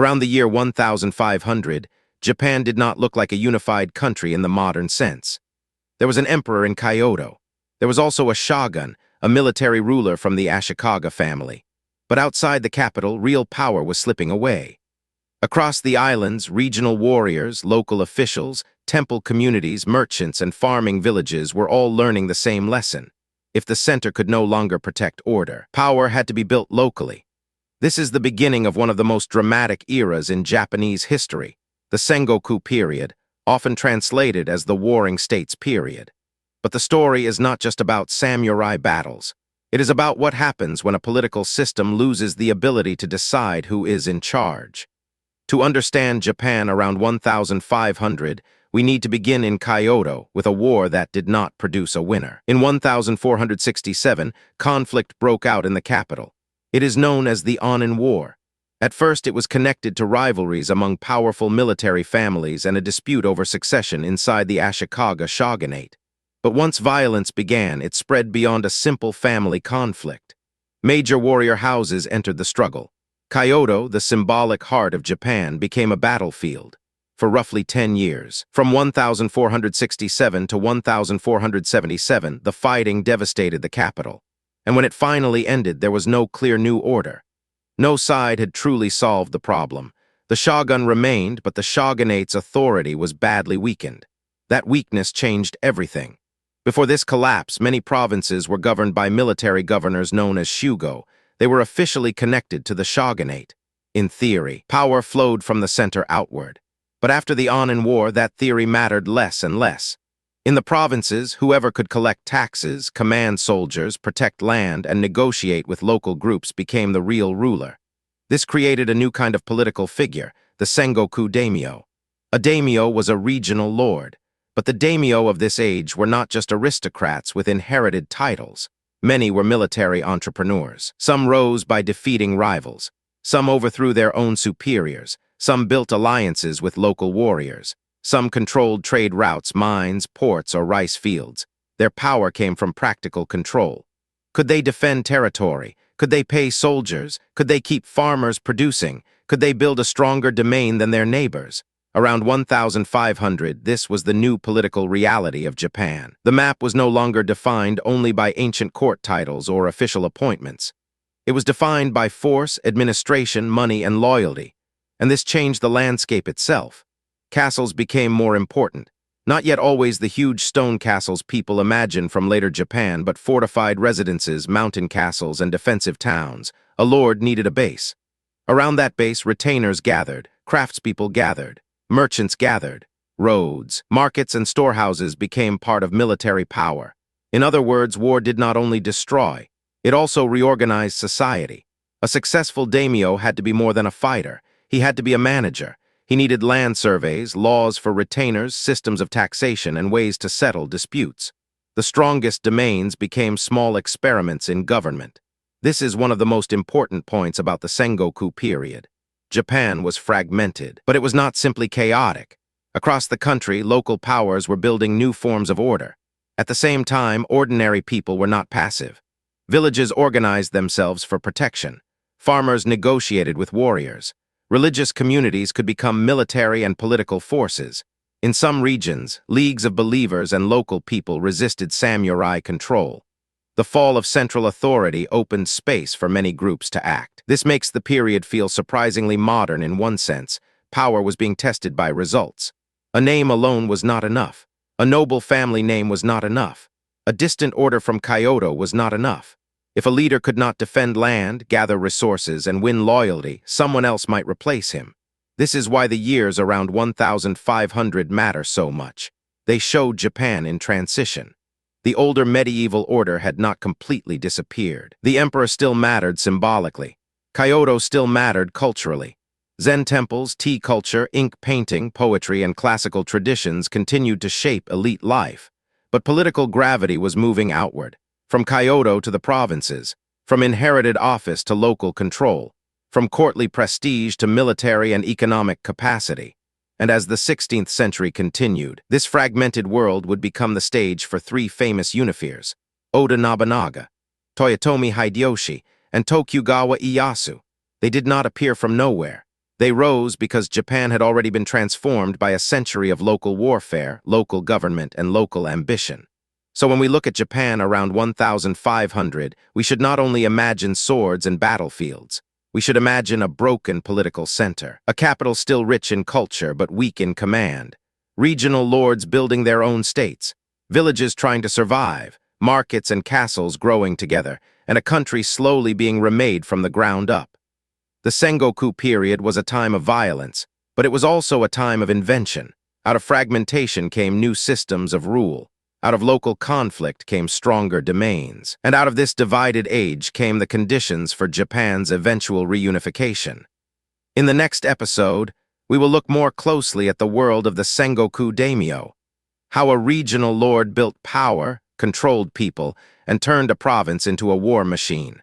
Around the year 1500, Japan did not look like a unified country in the modern sense. There was an emperor in Kyoto. There was also a shogun, a military ruler from the Ashikaga family. But outside the capital, real power was slipping away. Across the islands, regional warriors, local officials, temple communities, merchants, and farming villages were all learning the same lesson. If the center could no longer protect order, power had to be built locally. This is the beginning of one of the most dramatic eras in Japanese history, the Sengoku period, often translated as the Warring States period. But the story is not just about samurai battles. It is about what happens when a political system loses the ability to decide who is in charge. To understand Japan around 1500, we need to begin in Kyoto with a war that did not produce a winner. In 1467, conflict broke out in the capital. It is known as the Onin War. At first, it was connected to rivalries among powerful military families and a dispute over succession inside the Ashikaga shogunate. But once violence began, it spread beyond a simple family conflict. Major warrior houses entered the struggle. Kyoto, the symbolic heart of Japan, became a battlefield. For roughly 10 years, from 1467 to 1477, the fighting devastated the capital. And when it finally ended, there was no clear new order. No side had truly solved the problem. The shogun remained, but the shogunate's authority was badly weakened. That weakness changed everything. Before this collapse, many provinces were governed by military governors known as shugo. They were officially connected to the shogunate. In theory, power flowed from the center outward. But after the Onin War, that theory mattered less and less. In the provinces, whoever could collect taxes, command soldiers, protect land, and negotiate with local groups became the real ruler. This created a new kind of political figure, the Sengoku daimyo. A daimyo was a regional lord. But the daimyo of this age were not just aristocrats with inherited titles. Many were military entrepreneurs. Some rose by defeating rivals. Some overthrew their own superiors. Some built alliances with local warriors. Some controlled trade routes, mines, ports, or rice fields. Their power came from practical control. Could they defend territory? Could they pay soldiers? Could they keep farmers producing? Could they build a stronger domain than their neighbors? Around 1500, this was the new political reality of Japan. The map was no longer defined only by ancient court titles or official appointments. It was defined by force, administration, money, and loyalty. And this changed the landscape itself. Castles became more important. Not yet always the huge stone castles people imagine from later Japan, but fortified residences, mountain castles, and defensive towns. A lord needed a base. Around that base, retainers gathered, craftspeople gathered, merchants gathered. Roads, markets, and storehouses became part of military power. In other words, war did not only destroy, it also reorganized society. A successful daimyo had to be more than a fighter. He had to be a manager. He needed land surveys, laws for retainers, systems of taxation, and ways to settle disputes. The strongest domains became small experiments in government. This is one of the most important points about the Sengoku period. Japan was fragmented, but it was not simply chaotic. Across the country, local powers were building new forms of order. At the same time, ordinary people were not passive. Villages organized themselves for protection. Farmers negotiated with warriors. Religious communities could become military and political forces. In some regions, leagues of believers and local people resisted samurai control. The fall of central authority opened space for many groups to act. This makes the period feel surprisingly modern in one sense. Power was being tested by results. A name alone was not enough. A noble family name was not enough. A distant order from Kyoto was not enough. If a leader could not defend land, gather resources, and win loyalty, someone else might replace him. This is why the years around 1500 matter so much. They showed Japan in transition. The older medieval order had not completely disappeared. The emperor still mattered symbolically. Kyoto still mattered culturally. Zen temples, tea culture, ink painting, poetry, and classical traditions continued to shape elite life. But political gravity was moving outward. From Kyoto to the provinces, from inherited office to local control, from courtly prestige to military and economic capacity. And as the 16th century continued, this fragmented world would become the stage for three famous unifiers: Oda Nobunaga, Toyotomi Hideyoshi, and Tokugawa Ieyasu. They did not appear from nowhere. They rose because Japan had already been transformed by a century of local warfare, local government, and local ambition. So when we look at Japan around 1500, we should not only imagine swords and battlefields. We should imagine a broken political center, a capital still rich in culture but weak in command, regional lords building their own states, villages trying to survive, markets and castles growing together, and a country slowly being remade from the ground up. The Sengoku period was a time of violence, but it was also a time of invention. Out of fragmentation came new systems of rule. Out of local conflict came stronger domains, and out of this divided age came the conditions for Japan's eventual reunification. In the next episode, we will look more closely at the world of the Sengoku daimyo, how a regional lord built power, controlled people, and turned a province into a war machine.